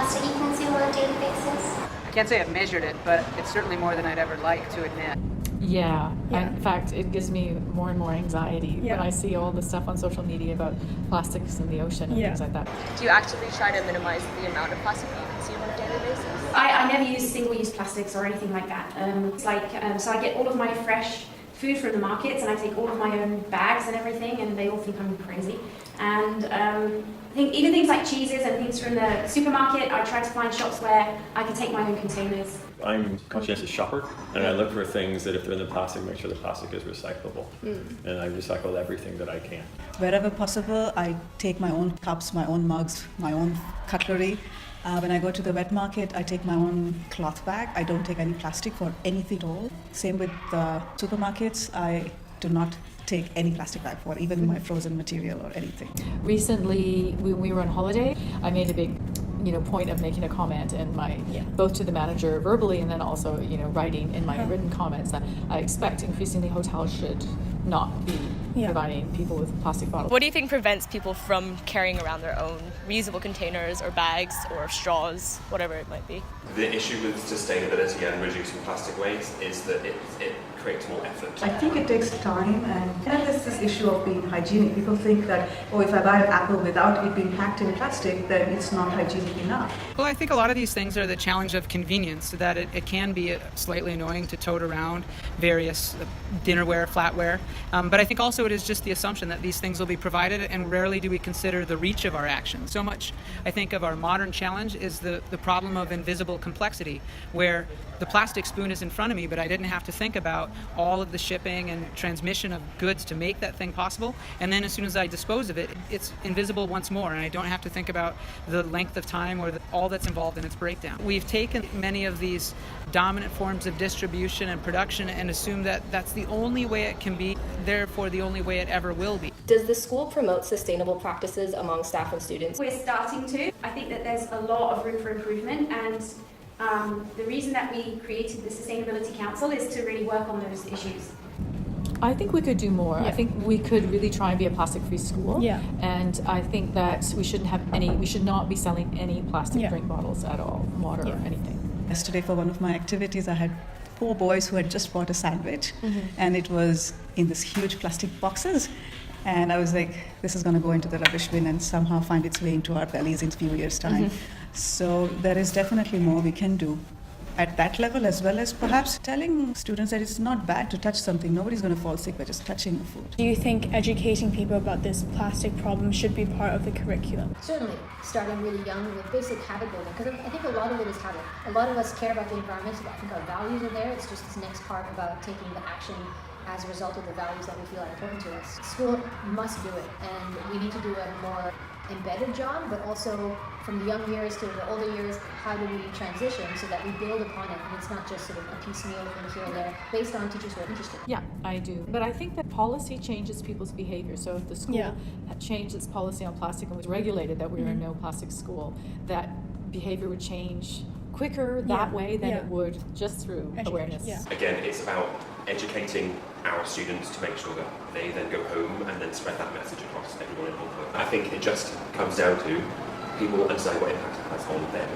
plastic you consume on a daily basis? I can't say I've measured it, but it's certainly more than I'd ever like to admit. Yeah. In fact, it gives me more and more anxiety when I see all the stuff on social media about plastics in the ocean and things like that. Do you actively try to minimize the amount of plastic you consume on a daily basis? I never use single-use plastics or anything like that. So I get all of my fresh food from the markets, and I take all of my own bags and everything, and they all think I'm crazy. And I think even things like cheeses and things from the supermarket, I try to find shops where I can take my own containers. I'm a conscientious shopper, and I look for things that if they're in the plastic, make sure the plastic is recyclable. And I recycle everything that I can. Wherever possible, I take my own cups, my own mugs, my own cutlery. When I go to the wet market, I take my own cloth bag. I don't take any plastic for anything at all. Same with the supermarkets. I do not take any plastic bag for even my frozen material or anything. Recently, when we were on holiday, I made a big point of making a comment in my both to the manager verbally and then also writing in my written comments that I expect increasingly hotels should not be providing people with plastic bottles. What do you think prevents people from carrying around their own reusable containers or bags or straws, whatever it might be? The issue with sustainability and reducing plastic waste is that it creates more effort. I think it takes time, and there's this issue of being hygienic. People think that, if I buy an apple without it being packed in plastic, then it's not hygienic enough. Well, I think a lot of these things are the challenge of convenience, that it can be slightly annoying to tote around various dinnerware, flatware. But I think also it is just the assumption that these things will be provided, and rarely do we consider the reach of our actions. So much, I think, of our modern challenge is the problem of invisible complexity, where the plastic spoon is in front of me, but I didn't have to think about all of the shipping and transmission of goods to make that thing possible. And then as soon as I dispose of it, it's invisible once more, and I don't have to think about the length of time or all that's involved in its breakdown. We've taken many of these dominant forms of distribution and production and assumed that that's the only way it can be, therefore the only way it ever will be. Does the school promote sustainable practices among staff and students? We're starting to. I think that there's a lot of room for improvement, and the reason that we created the Sustainability Council is to really work on those issues. I think we could do more. I think we could really try and be a plastic-free school. And I think that we should not be selling any plastic drink bottles at all, water or anything. Yesterday for one of my activities, I had 4 boys who had just bought a sandwich, and it was in this huge plastic boxes. And I was like, this is going to go into the rubbish bin and somehow find its way into our bellies in a few years' time. So there is definitely more we can do at that level, as well as perhaps telling students that it's not bad to touch something. Nobody's going to fall sick by just touching the food. Do you think educating people about this plastic problem should be part of the curriculum? Certainly, starting really young with basic habit building, because I think a lot of it is habit. A lot of us care about the environment, so I think our values are there. It's just this next part about taking the action as a result of the values that we feel are important to us. School must do it, and we need to do a more embedded job, but also from the young years to the older years, how do we transition so that we build upon it, and it's not just sort of a piecemeal thing here and there based on teachers who are interested. Yeah, I do. But I think that policy changes people's behavior. So if the school had changed its policy on plastic and was regulated that we were a no plastic school, that behavior would change quicker that way than it would just through awareness. Again, it's about educating our students to make sure that they then go home and then spread that message across everyone involved. I think it just comes down to people understanding what impact it has on them.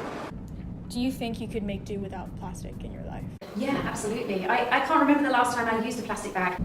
Do you think you could make do without plastic in your life? Yeah, absolutely. I can't remember the last time I used a plastic bag.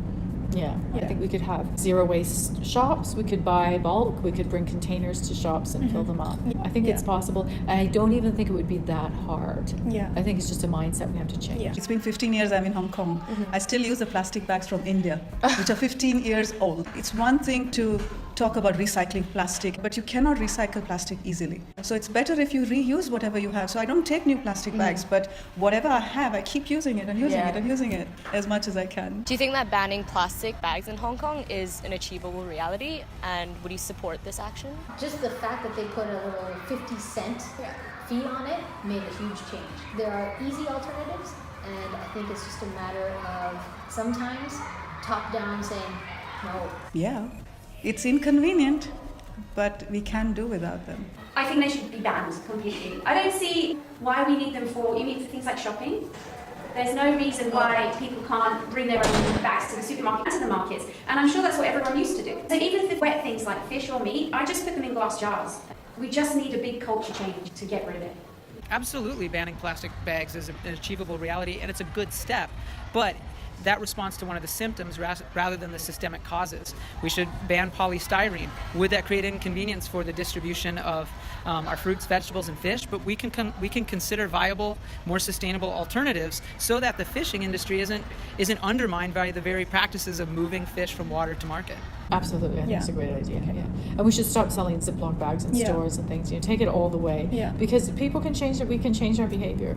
Yeah, I think we could have zero waste shops. We could buy bulk. We could bring containers to shops and fill them up. I think it's possible. And I don't even think it would be that hard. I think it's just a mindset we have to change. It's been 15 years I'm in Hong Kong. I still use the plastic bags from India, which are 15 years old. It's one thing to talk about recycling plastic, but you cannot recycle plastic easily. So it's better if you reuse whatever you have. So I don't take new plastic bags, but whatever I have, I keep using it and using it and using it as much as I can. Do you think that banning plastic bags in Hong Kong is an achievable reality, and would you support this action? Just the fact that they put a little 50-cent fee on it made a huge change. There are easy alternatives, and I think it's just a matter of sometimes top-down saying no. Yeah. It's inconvenient, but we can do without them. I think they should be banned completely. I don't see why we need them for things like shopping. There's no reason why people can't bring their own bags to the supermarket and to the markets. And I'm sure that's what everyone used to do. So even if they wet things like fish or meat, I just put them in glass jars. We just need a big culture change to get rid of it. absolutely banning plastic bags is an achievable reality, and it's a good step. But that responds to one of the symptoms rather than the systemic causes. We should ban polystyrene. Would that create inconvenience for the distribution of our fruits, vegetables, and fish? But we can consider viable, more sustainable alternatives so that the fishing industry isn't undermined by the very practices of moving fish from water to market. Absolutely, I think it's a great idea. Yeah. And we should stop selling Ziploc bags in stores and things. Take it all the way. Yeah. Because people can change it. We can change our behavior.